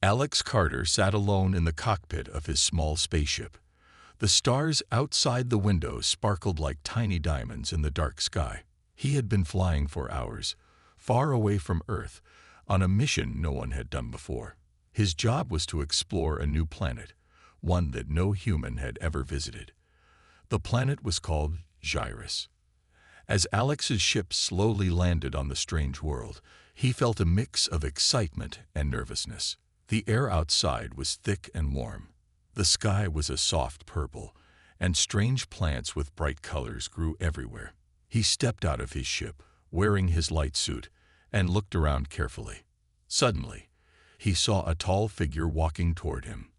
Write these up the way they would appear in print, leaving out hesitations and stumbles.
Alex Carter sat alone in the cockpit of his small spaceship. The stars outside the window sparkled like tiny diamonds in the dark sky. He had been flying for hours, far away from Earth, on a mission no one had done before. His job was to explore a new planet, one that no human had ever visited. The planet was called Gyrus. As Alex's ship slowly landed on the strange world, he felt a mix of excitement and nervousness. The air outside was thick and warm. The sky was a soft purple, and strange plants with bright colors grew everywhere. He stepped out of his ship, wearing his light suit, and looked around carefully. Suddenly, he saw a tall figure walking toward him.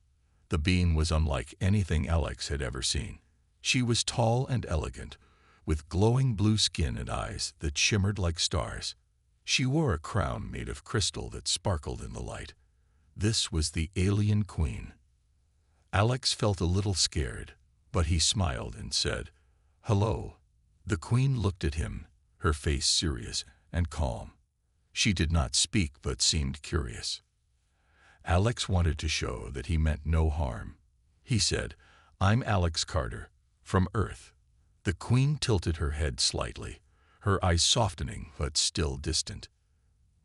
The being was unlike anything Alex had ever seen. She was tall and elegant, with glowing blue skin and eyes that shimmered like stars. She wore a crown made of crystal that sparkled in the light. This was the alien queen. Alex felt a little scared, but he smiled and said, "Hello." The queen looked at him, her face serious and calm. She did not speak but seemed curious. Alex wanted to show that he meant no harm. He said, "I'm Alex Carter, from Earth." The queen tilted her head slightly, her eyes softening but still distant.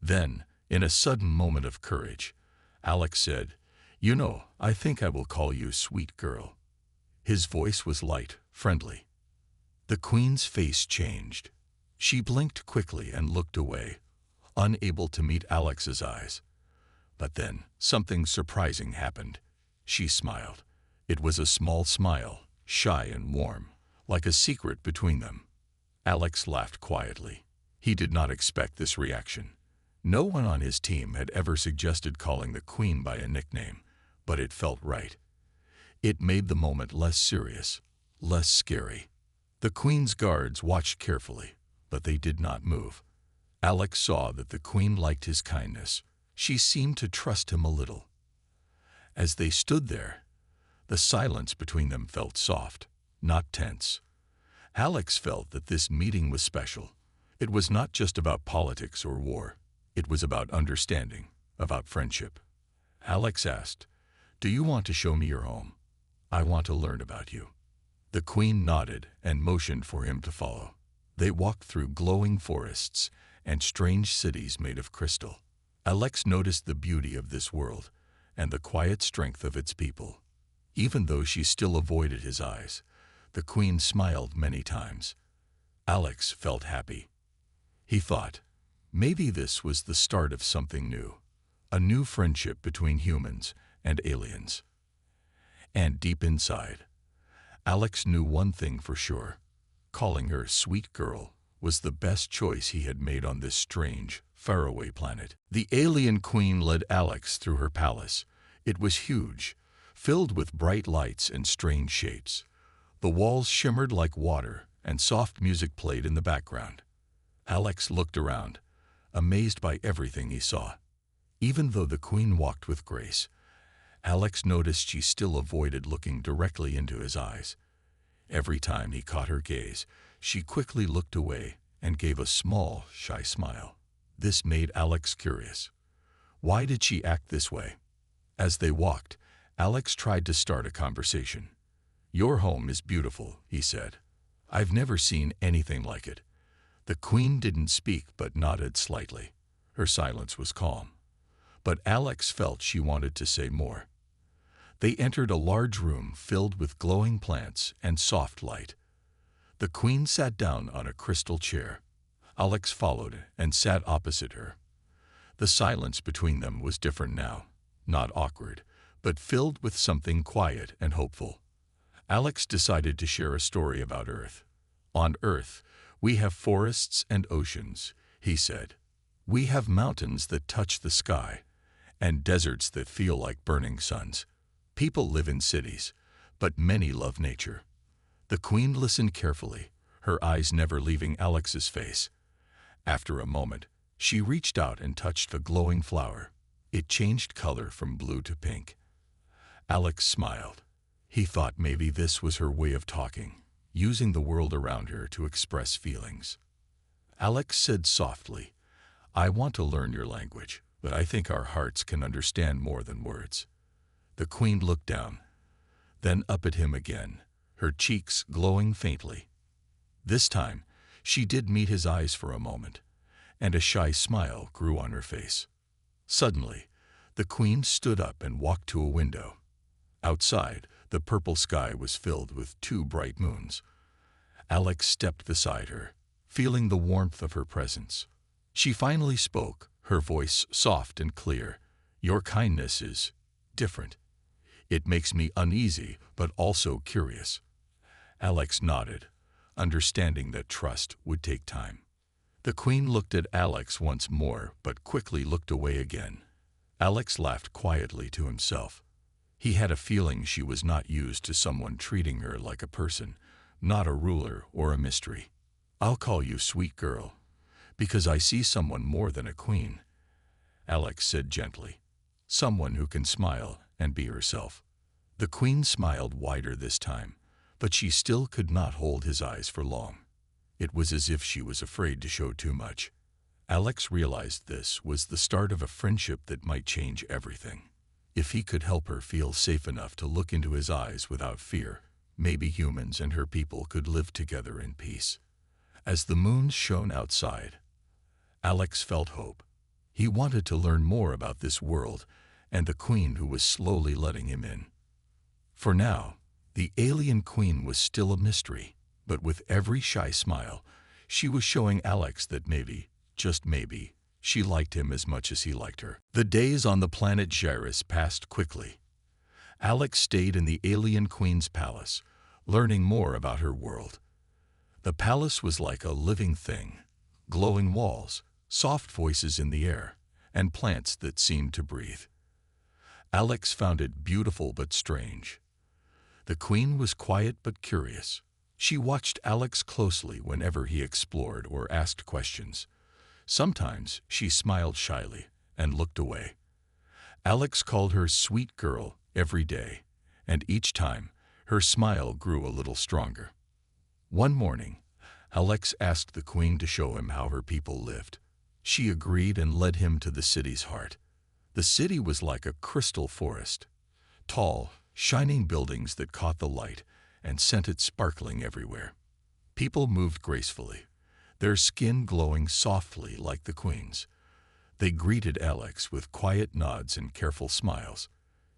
Then, in a sudden moment of courage, Alex said, "You know, I think I will call you Sweet Girl." His voice was light, friendly. The queen's face changed. She blinked quickly and looked away, unable to meet Alex's eyes. But then, something surprising happened. She smiled. It was a small smile, shy and warm, like a secret between them. Alex laughed quietly. He did not expect this reaction. No one on his team had ever suggested calling the queen by a nickname, but it felt right. It made the moment less serious, less scary. The queen's guards watched carefully, but they did not move. Alex saw that the queen liked his kindness. She seemed to trust him a little. As they stood there, the silence between them felt soft, not tense. Alex felt that this meeting was special. It was not just about politics or war. It was about understanding, about friendship. Alex asked, "Do you want to show me your home? I want to learn about you." The queen nodded and motioned for him to follow. They walked through glowing forests and strange cities made of crystal. Alex noticed the beauty of this world and the quiet strength of its people. Even though she still avoided his eyes, the queen smiled many times. Alex felt happy. He thought, maybe this was the start of something new, a new friendship between humans and aliens. And deep inside, Alex knew one thing for sure. Calling her Sweet Girl was the best choice he had made on this strange, faraway planet. The alien queen led Alex through her palace. It was huge, filled with bright lights and strange shapes. The walls shimmered like water, and soft music played in the background. Alex looked around, amazed by everything he saw. Even though the queen walked with grace, Alex noticed she still avoided looking directly into his eyes. Every time he caught her gaze, she quickly looked away and gave a small, shy smile. This made Alex curious. Why did she act this way? As they walked, Alex tried to start a conversation. "Your home is beautiful," he said. "I've never seen anything like it." The queen didn't speak but nodded slightly. Her silence was calm. But Alex felt she wanted to say more. They entered a large room filled with glowing plants and soft light. The queen sat down on a crystal chair. Alex followed and sat opposite her. The silence between them was different now, not awkward, but filled with something quiet and hopeful. Alex decided to share a story about Earth. "On Earth, we have forests and oceans," he said. "We have mountains that touch the sky, and deserts that feel like burning suns. People live in cities, but many love nature." The queen listened carefully, her eyes never leaving Alex's face. After a moment, she reached out and touched a glowing flower. It changed color from blue to pink. Alex smiled. He thought maybe this was her way of talking, using the world around her to express feelings. Alex said softly, "I want to learn your language." but I think our hearts can understand more than words." The queen looked down, then up at him again, her cheeks glowing faintly. This time, she did meet his eyes for a moment, and a shy smile grew on her face. Suddenly, the queen stood up and walked to a window. Outside, the purple sky was filled with 2 bright moons. Alex stepped beside her, feeling the warmth of her presence. She finally spoke, her voice soft and clear. "Your kindness is different. It makes me uneasy, but also curious." Alex nodded, understanding that trust would take time. The queen looked at Alex once more, but quickly looked away again. Alex laughed quietly to himself. He had a feeling she was not used to someone treating her like a person, not a ruler or a mystery. "I'll call you sweet girl, because I see someone more than a queen," Alex said gently. "Someone who can smile and be herself." The queen smiled wider this time, but she still could not hold his eyes for long. It was as if she was afraid to show too much. Alex realized this was the start of a friendship that might change everything. If he could help her feel safe enough to look into his eyes without fear, maybe humans and her people could live together in peace. As the moon shone outside, Alex felt hope. He wanted to learn more about this world and the queen who was slowly letting him in. For now, the alien queen was still a mystery, but with every shy smile, she was showing Alex that maybe, just maybe, she liked him as much as he liked her. The days on the planet Gyrus passed quickly. Alex stayed in the alien queen's palace, learning more about her world. The palace was like a living thing, glowing walls, soft voices in the air, and plants that seemed to breathe. Alex found it beautiful but strange. The queen was quiet but curious. She watched Alex closely whenever he explored or asked questions. Sometimes she smiled shyly and looked away. Alex called her sweet girl every day, and each time her smile grew a little stronger. One morning, Alex asked the queen to show him how her people lived. She agreed and led him to the city's heart. The city was like a crystal forest, tall, shining buildings that caught the light and sent it sparkling everywhere. People moved gracefully, their skin glowing softly like the queen's. They greeted Alex with quiet nods and careful smiles.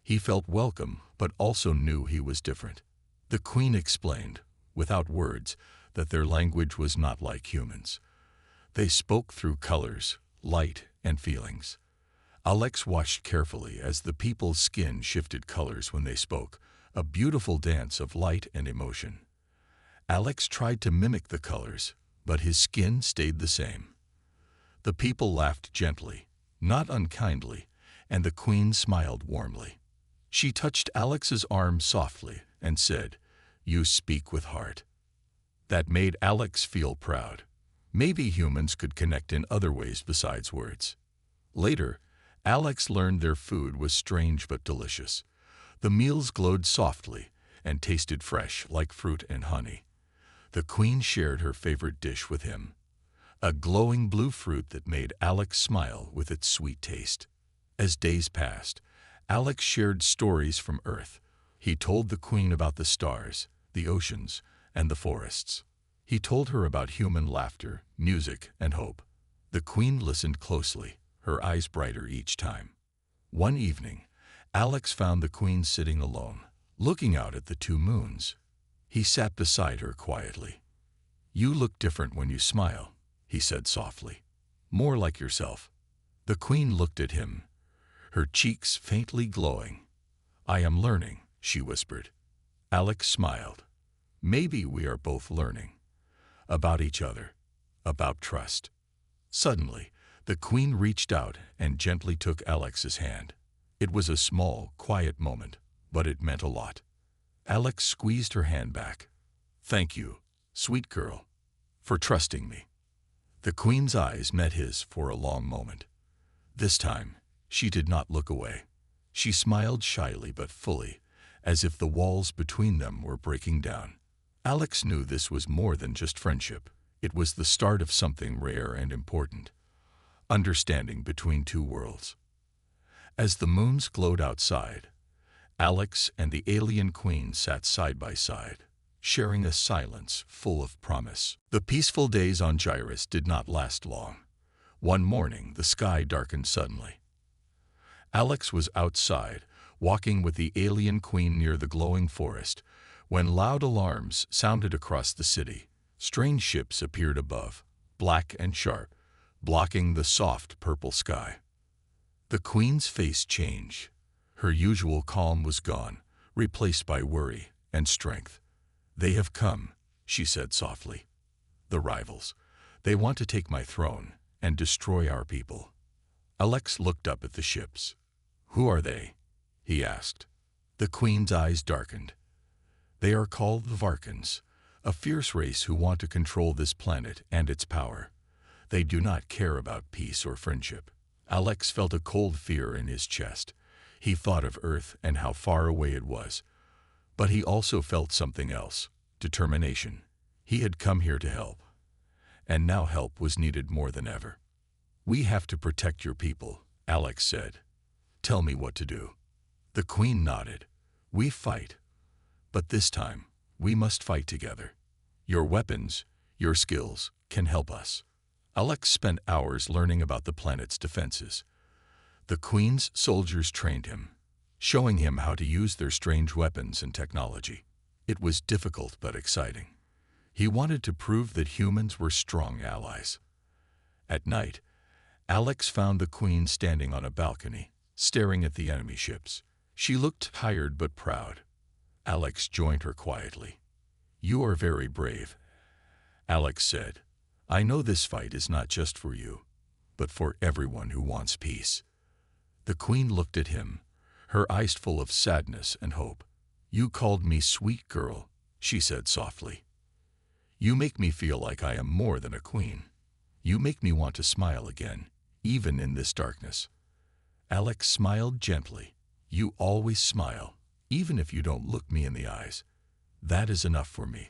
He felt welcome, but also knew he was different. The queen explained, without words, that their language was not like humans. They spoke through colors, light, and feelings. Alex watched carefully as the people's skin shifted colors when they spoke, a beautiful dance of light and emotion. Alex tried to mimic the colors, but his skin stayed the same. The people laughed gently, not unkindly, and the queen smiled warmly. She touched Alex's arm softly and said, "You speak with heart." That made Alex feel proud. Maybe humans could connect in other ways besides words. Later, Alex learned their food was strange but delicious. The meals glowed softly and tasted fresh like fruit and honey. The queen shared her favorite dish with him, a glowing blue fruit that made Alex smile with its sweet taste. As days passed, Alex shared stories from Earth. He told the queen about the stars, the oceans, and the forests. He told her about human laughter, music, and hope. The queen listened closely, her eyes brighter each time. One evening, Alex found the queen sitting alone, looking out at the 2 moons. He sat beside her quietly. "You look different when you smile," he said softly. "More like yourself." The queen looked at him, her cheeks faintly glowing. "I am learning," she whispered. Alex smiled. "Maybe we are both learning. About each other, about trust." Suddenly, the queen reached out and gently took Alex's hand. It was a small, quiet moment, but it meant a lot. Alex squeezed her hand back. "Thank you, sweet girl, for trusting me." The queen's eyes met his for a long moment. This time, she did not look away. She smiled shyly but fully, as if the walls between them were breaking down. Alex knew this was more than just friendship. It was the start of something rare and important. understanding between two worlds. As the moons glowed outside, Alex and the alien queen sat side by side, sharing a silence full of promise. The peaceful days on Gyrus did not last long. One morning, the sky darkened suddenly. Alex was outside, walking with the alien queen near the glowing forest, when loud alarms sounded across the city. Strange ships appeared above, black and sharp, blocking the soft purple sky. The queen's face changed. Her usual calm was gone, replaced by worry and strength. "They have come," she said softly. "The rivals. They want to take my throne and destroy our people." Alex looked up at the ships. "Who are they?" he asked. The queen's eyes darkened. "They are called the Varkans, a fierce race who want to control this planet and its power. They do not care about peace or friendship." Alex felt a cold fear in his chest. He thought of Earth and how far away it was. But he also felt something else, determination. He had come here to help. And now help was needed more than ever. "We have to protect your people," Alex said. "Tell me what to do." The queen nodded. "We fight. But this time, we must fight together. Your weapons, your skills, can help us." Alex spent hours learning about the planet's defenses. The queen's soldiers trained him, showing him how to use their strange weapons and technology. It was difficult but exciting. He wanted to prove that humans were strong allies. At night, Alex found the queen standing on a balcony, staring at the enemy ships. She looked tired but proud. Alex joined her quietly. "You are very brave," Alex said. "I know this fight is not just for you, but for everyone who wants peace." The queen looked at him, her eyes full of sadness and hope. "You called me sweet girl," she said softly. "You make me feel like I am more than a queen. You make me want to smile again, even in this darkness." Alex smiled gently. "You always smile, even if you don't look me in the eyes. That is enough for me."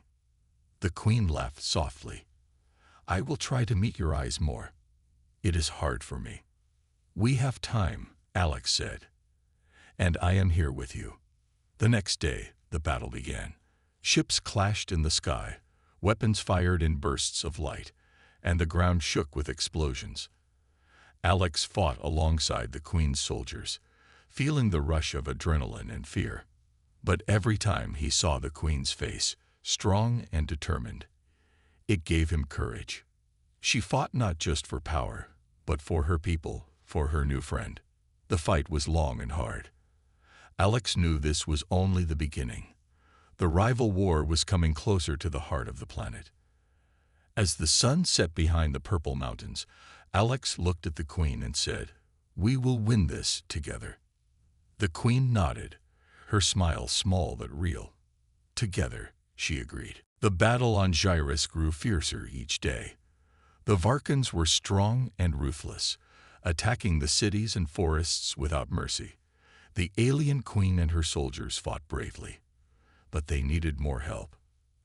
The queen laughed softly. "I will try to meet your eyes more. It is hard for me." "We have time," Alex said. "And I am here with you." The next day, the battle began. Ships clashed in the sky, weapons fired in bursts of light, and the ground shook with explosions. Alex fought alongside the queen's soldiers, feeling the rush of adrenaline and fear. But every time he saw the queen's face, strong and determined, it gave him courage. She fought not just for power, but for her people, for her new friend. The fight was long and hard. Alex knew this was only the beginning. The rival war was coming closer to the heart of the planet. As the sun set behind the purple mountains, Alex looked at the queen and said, "We will win this together." The queen nodded, her smile small but real. "Together," she agreed. The battle on Gyrus grew fiercer each day. The Varkans were strong and ruthless, attacking the cities and forests without mercy. The alien queen and her soldiers fought bravely, but they needed more help.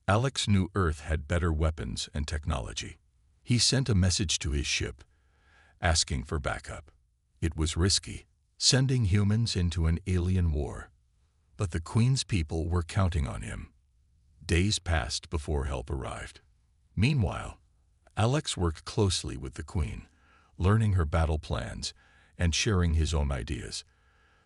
Alex knew Earth had better weapons and technology. He sent a message to his ship, asking for backup. It was risky, sending humans into an alien war, but the queen's people were counting on him. Days passed before help arrived. Meanwhile, Alex worked closely with the queen, learning her battle plans and sharing his own ideas.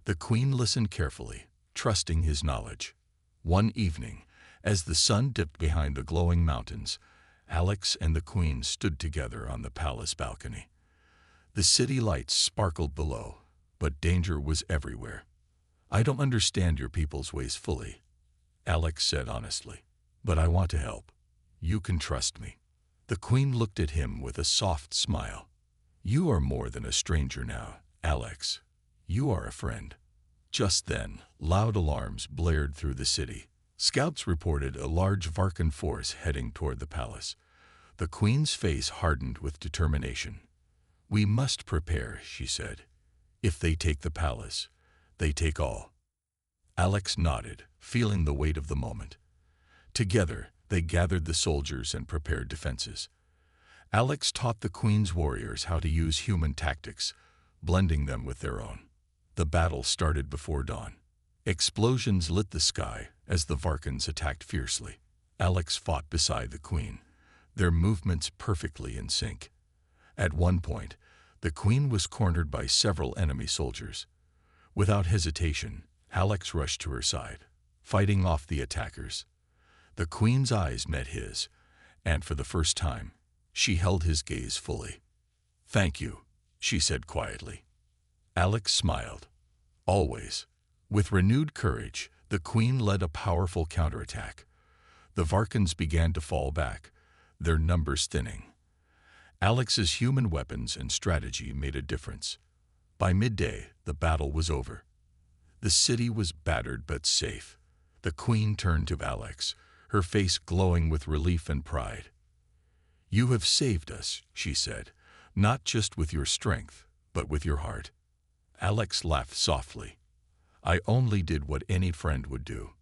The queen listened carefully, trusting his knowledge. One evening, as the sun dipped behind the glowing mountains, Alex and the queen stood together on the palace balcony. The city lights sparkled below, but danger was everywhere. "I don't understand your people's ways fully," Alex said honestly, "but I want to help. You can trust me." The queen looked at him with a soft smile. "You are more than a stranger now, Alex. You are a friend." Just then, loud alarms blared through the city. Scouts reported a large Varkan force heading toward the palace. The queen's face hardened with determination. "We must prepare," she said. "If they take the palace, they take all." Alex nodded, feeling the weight of the moment. Together, they gathered the soldiers and prepared defenses. Alex taught the Queen's warriors how to use human tactics, blending them with their own. The battle started before dawn. Explosions lit the sky as the Varkans attacked fiercely. Alex fought beside the Queen, their movements perfectly in sync. At one point, the Queen was cornered by several enemy soldiers. Without hesitation, Alex rushed to her side, fighting off the attackers. The Queen's eyes met his, and for the first time, she held his gaze fully. "Thank you," she said quietly. Alex smiled. Always. With renewed courage, the Queen led a powerful counterattack. The Varkans began to fall back, their numbers thinning. Alex's human weapons and strategy made a difference. By midday, the battle was over. The city was battered but safe. The Queen turned to Alex, her face glowing with relief and pride. "You have saved us," she said, "not just with your strength, but with your heart." Alex laughed softly. "I only did what any friend would do."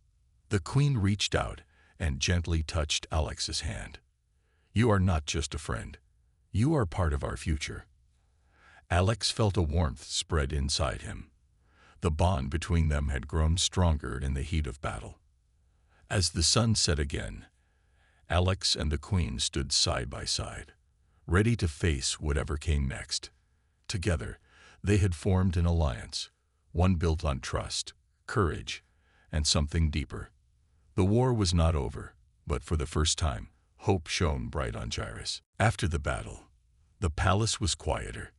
The Queen reached out and gently touched Alex's hand. "You are not just a friend. You are part of our future." Alex felt a warmth spread inside him. The bond between them had grown stronger in the heat of battle. As the sun set again, Alex and the Queen stood side by side, ready to face whatever came next. Together, they had formed an alliance, one built on trust, courage, and something deeper. The war was not over, but for the first time, hope shone bright on Gyrus. After the battle, the palace was quieter.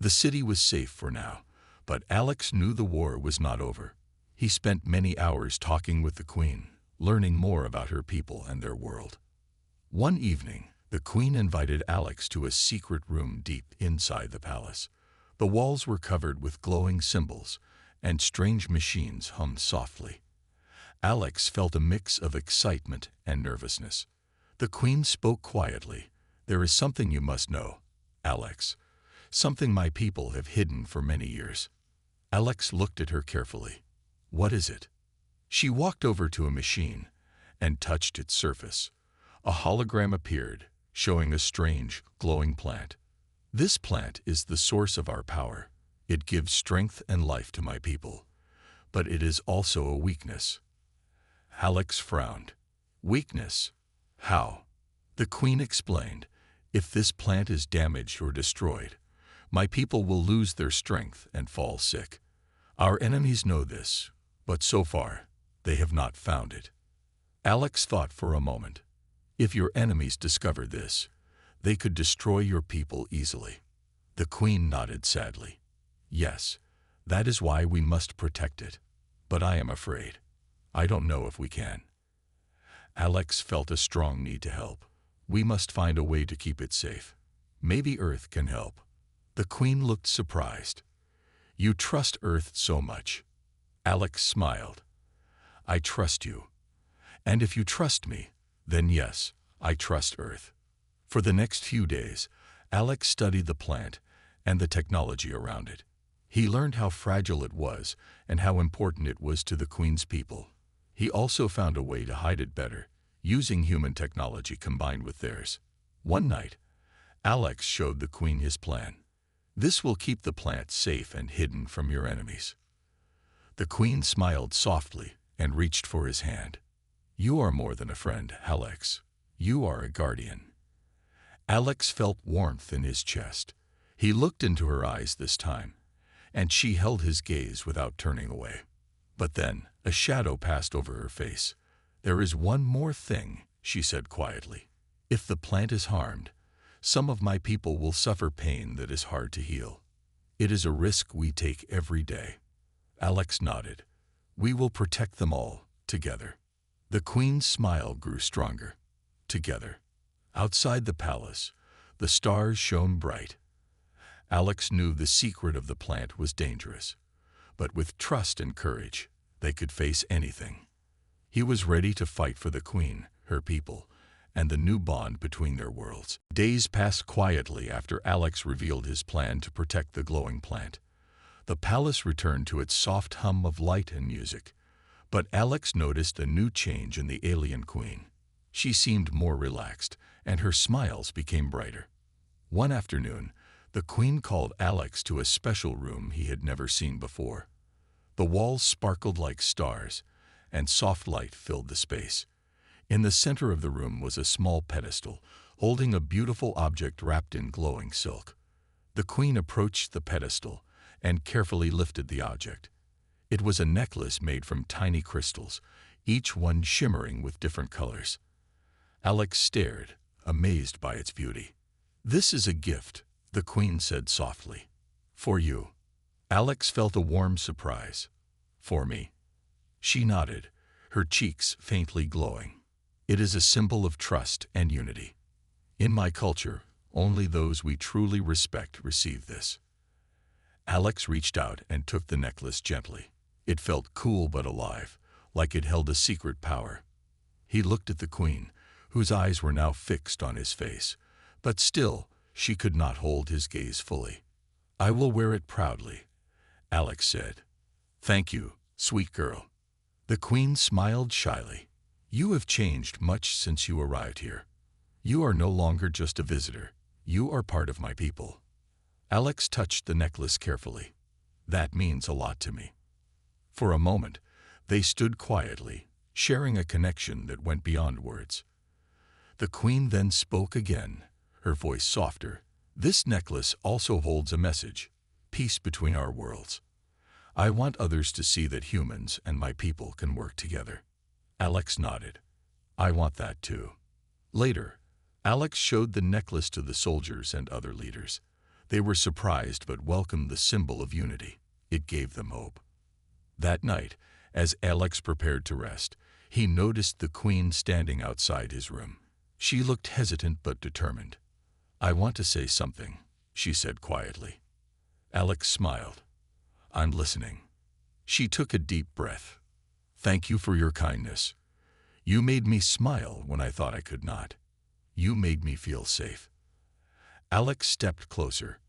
The city was safe for now, but Alex knew the war was not over. He spent many hours talking with the Queen, learning more about her people and their world. One evening, the Queen invited Alex to a secret room deep inside the palace. The walls were covered with glowing symbols, and strange machines hummed softly. Alex felt a mix of excitement and nervousness. The Queen spoke quietly. "There is something you must know, Alex. Something my people have hidden for many years." Alex looked at her carefully. "What is it?" She walked over to a machine and touched its surface. A hologram appeared, showing a strange, glowing plant. "This plant is the source of our power. It gives strength and life to my people. But it is also a weakness." Alex frowned. "Weakness? How?" The Queen explained. "If this plant is damaged or destroyed, my people will lose their strength and fall sick. Our enemies know this, but so far, they have not found it." Alex thought for a moment. If your enemies discovered this, they could destroy your people easily. The Queen nodded sadly. "Yes, that is why we must protect it. But I am afraid. I don't know if we can." Alex felt a strong need to help. "We must find a way to keep it safe. Maybe Earth can help." The Queen looked surprised. "You trust Earth so much?" Alex smiled. "I trust you. And if you trust me, then yes, I trust Earth." For the next few days, Alex studied the plant and the technology around it. He learned how fragile it was and how important it was to the Queen's people. He also found a way to hide it better, using human technology combined with theirs. One night, Alex showed the Queen his plan. "This will keep the plant safe and hidden from your enemies." The Queen smiled softly and reached for his hand. "You are more than a friend, Alex. You are a guardian." Alex felt warmth in his chest. He looked into her eyes this time, and she held his gaze without turning away. But then a shadow passed over her face. "There is one more thing," she said quietly. "If the plant is harmed, some of my people will suffer pain that is hard to heal. It is a risk we take every day." Alex nodded. "We will protect them all, together." The Queen's smile grew stronger. Together. Outside the palace, the stars shone bright. Alex knew the secret of the plant was dangerous, but with trust and courage, they could face anything. He was ready to fight for the Queen, her people, and the new bond between their worlds. Days passed quietly after Alex revealed his plan to protect the glowing plant. The palace returned to its soft hum of light and music, but Alex noticed a new change in the alien Queen. She seemed more relaxed, and her smiles became brighter. One afternoon, the Queen called Alex to a special room he had never seen before. The walls sparkled like stars, and soft light filled the space. In the center of the room was a small pedestal, holding a beautiful object wrapped in glowing silk. The Queen approached the pedestal and carefully lifted the object. It was a necklace made from tiny crystals, each one shimmering with different colors. Alex stared, amazed by its beauty. "This is a gift," the Queen said softly. "For you." Alex felt a warm surprise. "For me?" She nodded, her cheeks faintly glowing. "It is a symbol of trust and unity. In my culture, only those we truly respect receive this." Alex reached out and took the necklace gently. It felt cool but alive, like it held a secret power. He looked at the Queen, whose eyes were now fixed on his face, but still she could not hold his gaze fully. "I will wear it proudly," Alex said. "Thank you, sweet girl." The Queen smiled shyly. "You have changed much since you arrived here. You are no longer just a visitor. You are part of my people." Alex touched the necklace carefully. "That means a lot to me." For a moment, they stood quietly, sharing a connection that went beyond words. The Queen then spoke again, her voice softer. "This necklace also holds a message, peace between our worlds. I want others to see that humans and my people can work together." Alex nodded. "I want that too." Later, Alex showed the necklace to the soldiers and other leaders. They were surprised but welcomed the symbol of unity. It gave them hope. That night, as Alex prepared to rest, he noticed the Queen standing outside his room. She looked hesitant but determined. "I want to say something," she said quietly. Alex smiled. "I'm listening." She took a deep breath. "Thank you for your kindness. You made me smile when I thought I could not. You made me feel safe." Alex stepped closer.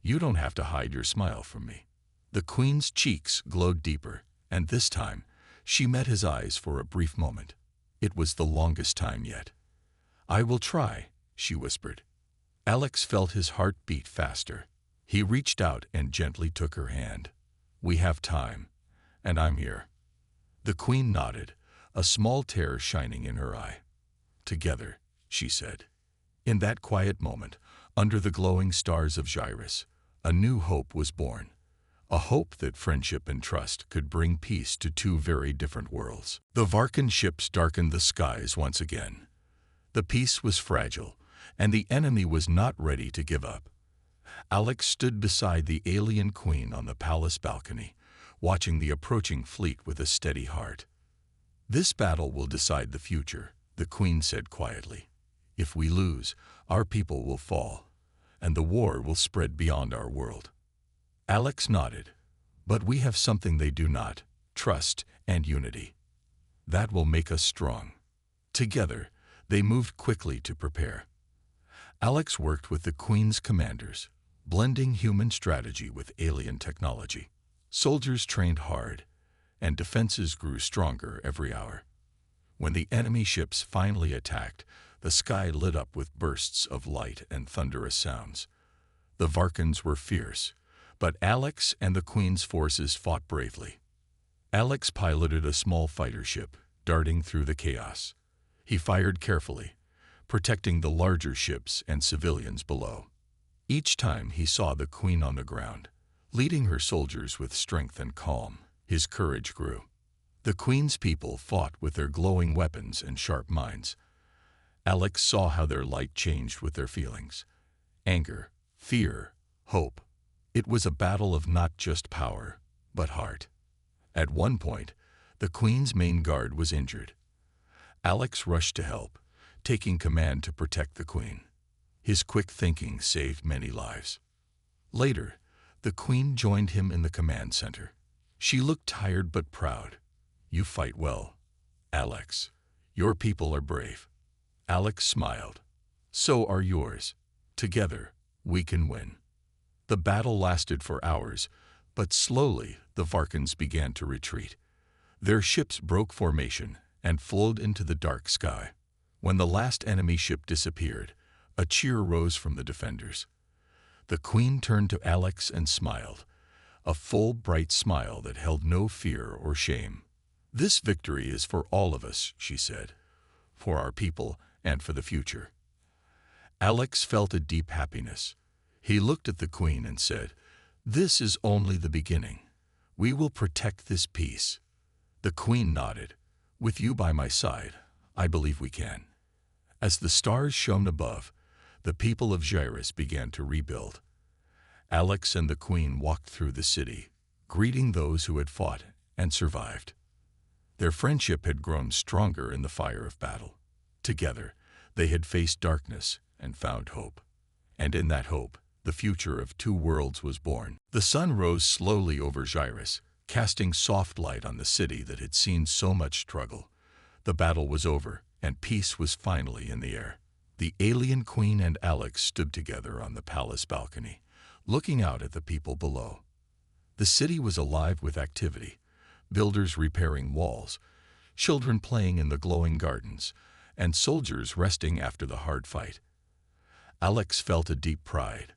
"You don't have to hide your smile from me." The Queen's cheeks glowed deeper, and this time, she met his eyes for a brief moment. It was the longest time yet. "I will try," she whispered. Alex felt his heart beat faster. He reached out and gently took her hand. "We have time, and I'm here." The Queen nodded, a small tear shining in her eye. "Together," she said. In that quiet moment, under the glowing stars of Gyrus, a new hope was born. A hope that friendship and trust could bring peace to two very different worlds. The Varkan ships darkened the skies once again. The peace was fragile, and the enemy was not ready to give up. Alex stood beside the alien Queen on the palace balcony, watching the approaching fleet with a steady heart. "This battle will decide the future," the Queen said quietly. "If we lose, our people will fall, and the war will spread beyond our world." Alex nodded. "But we have something they do not, trust and unity. That will make us strong." Together, they moved quickly to prepare. Alex worked with the Queen's commanders, blending human strategy with alien technology. Soldiers trained hard, and defenses grew stronger every hour. When the enemy ships finally attacked, the sky lit up with bursts of light and thunderous sounds. The Varkans were fierce, but Alex and the Queen's forces fought bravely. Alex piloted a small fighter ship, darting through the chaos. He fired carefully, protecting the larger ships and civilians below. Each time he saw the Queen on the ground, leading her soldiers with strength and calm, his courage grew. The Queen's people fought with their glowing weapons and sharp minds. Alex saw how their light changed with their feelings: anger, fear, hope. It was a battle of not just power, but heart. At one point, the Queen's main guard was injured. Alex rushed to help, taking command to protect the Queen. His quick thinking saved many lives. Later, the Queen joined him in the command center. She looked tired but proud. "You fight well, Alex. Your people are brave." Alex smiled. "So are yours. Together, we can win." The battle lasted for hours, but slowly the Varkans began to retreat. Their ships broke formation and flowed into the dark sky. When the last enemy ship disappeared, A cheer rose from the defenders. The queen turned to Alex and smiled, a full, bright smile that held no fear or shame. "This victory is for all of us," she said, "for our people and for the future." Alex felt a deep happiness. He looked at the queen and said, "This is only the beginning. We will protect this peace." The queen nodded. "With you by my side, I believe we can." As the stars shone above, the people of Gyrus began to rebuild. Alex and the queen walked through the city, greeting those who had fought and survived. Their friendship had grown stronger in the fire of battle. Together, they had faced darkness and found hope. And in that hope, the future of two worlds was born. The sun rose slowly over Gyrus, casting soft light on the city that had seen so much struggle. The battle was over, and peace was finally in the air. The alien queen and Alex stood together on the palace balcony, looking out at the people below. The city was alive with activity, builders repairing walls, children playing in the glowing gardens, and soldiers resting after the hard fight. Alex felt a deep pride.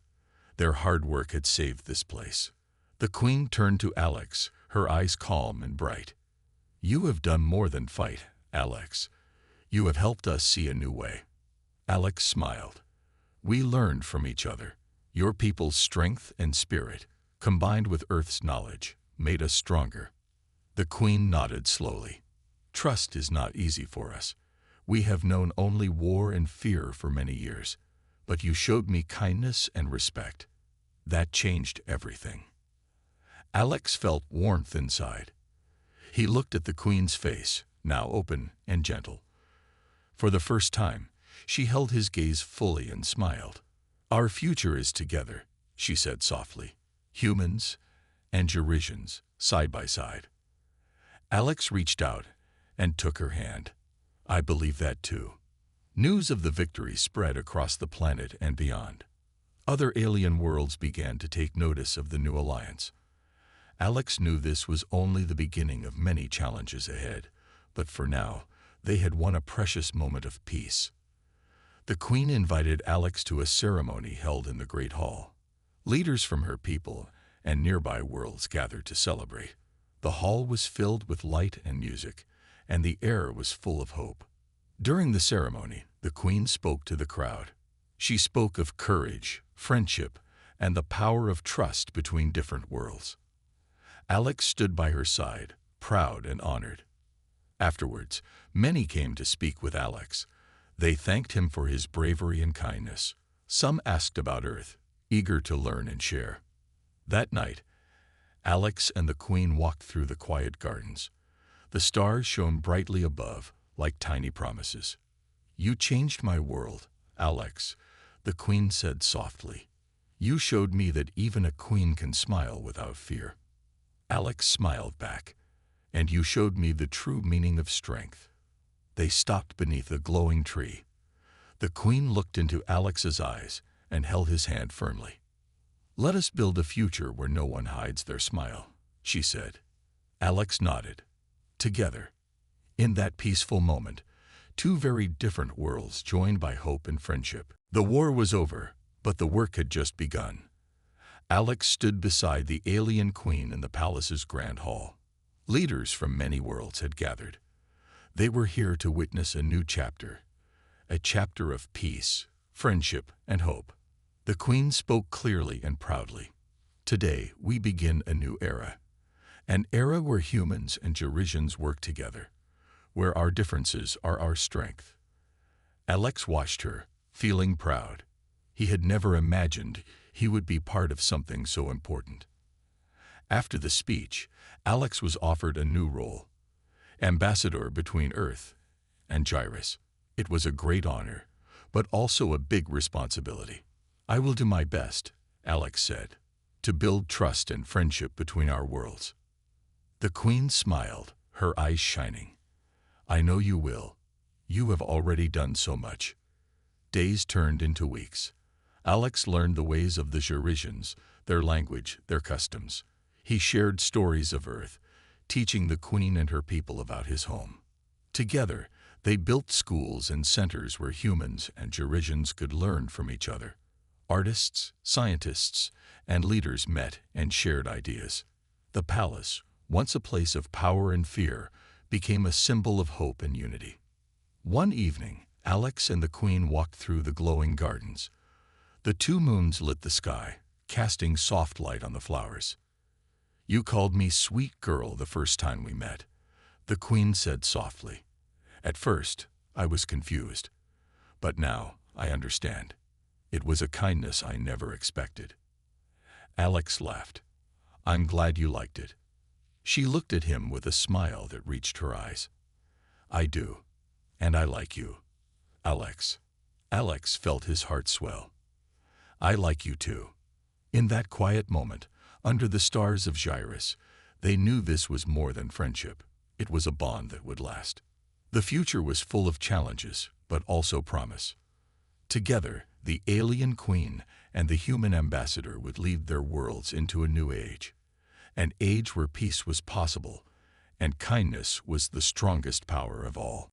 Their hard work had saved this place. The queen turned to Alex, her eyes calm and bright. "You have done more than fight, Alex. You have helped us see a new way." Alex smiled. "We learned from each other. Your people's strength and spirit, combined with Earth's knowledge, made us stronger." The queen nodded slowly. "Trust is not easy for us. We have known only war and fear for many years, but you showed me kindness and respect. That changed everything." Alex felt warmth inside. He looked at the queen's face, now open and gentle. For the first time, she held his gaze fully and smiled. "Our future is together," she said softly. "Humans and Gyrisians, side by side." Alex reached out and took her hand. "I believe that too." News of the victory spread across the planet and beyond. Other alien worlds began to take notice of the new alliance. Alex knew this was only the beginning of many challenges ahead, but for now, they had won a precious moment of peace. The queen invited Alex to a ceremony held in the Great Hall. Leaders from her people and nearby worlds gathered to celebrate. The hall was filled with light and music, and the air was full of hope. During the ceremony, the queen spoke to the crowd. She spoke of courage, friendship, and the power of trust between different worlds. Alex stood by her side, proud and honored. Afterwards, many came to speak with Alex. They thanked him for his bravery and kindness. Some asked about Earth, eager to learn and share. That night, Alex and the queen walked through the quiet gardens. The stars shone brightly above, like tiny promises. "You changed my world, Alex," the queen said softly. "You showed me that even a queen can smile without fear." Alex smiled back. "And you showed me the true meaning of strength." They stopped beneath a glowing tree. The queen looked into Alex's eyes and held his hand firmly. "Let us build a future where no one hides their smile," she said. Alex nodded. Together, in that peaceful moment, two very different worlds joined by hope and friendship. The war was over, but the work had just begun. Alex stood beside the alien queen in the palace's grand hall. Leaders from many worlds had gathered. They were here to witness a new chapter, a chapter of peace, friendship, and hope. The queen spoke clearly and proudly. "Today, we begin a new era. An era where humans and Gyrisians work together, where our differences are our strength." Alex watched her, feeling proud. He had never imagined he would be part of something so important. After the speech, Alex was offered a new role, ambassador between Earth and Gyrus. It was a great honor, but also a big responsibility. "I will do my best," Alex said, "to build trust and friendship between our worlds." The queen smiled, her eyes shining. "I know you will. You have already done so much." Days turned into weeks. Alex learned the ways of the Gyrisians, their language, their customs. He shared stories of Earth, teaching the queen and her people about his home. Together, They built schools and centers where humans and Gerigians could learn from each other. Artists, scientists, and leaders met and shared ideas. The palace, once a place of power and fear, became a symbol of hope and unity. One evening, Alex and the Queen walked through the glowing gardens. The two moons lit the sky, casting soft light on the flowers. "You called me sweet girl the first time we met," the Queen said softly. "At first, I was confused. But now, I understand. It was a kindness I never expected." Alex laughed. "I'm glad you liked it." She looked at him with a smile that reached her eyes. "I do. And I like you, Alex." Alex felt his heart swell. "I like you too." In that quiet moment, under the stars of Gyrus, they knew this was more than friendship. It was a bond that would last. The future was full of challenges, but also promise. Together, the alien queen and the human ambassador would lead their worlds into a new age. An age where peace was possible, and kindness was the strongest power of all.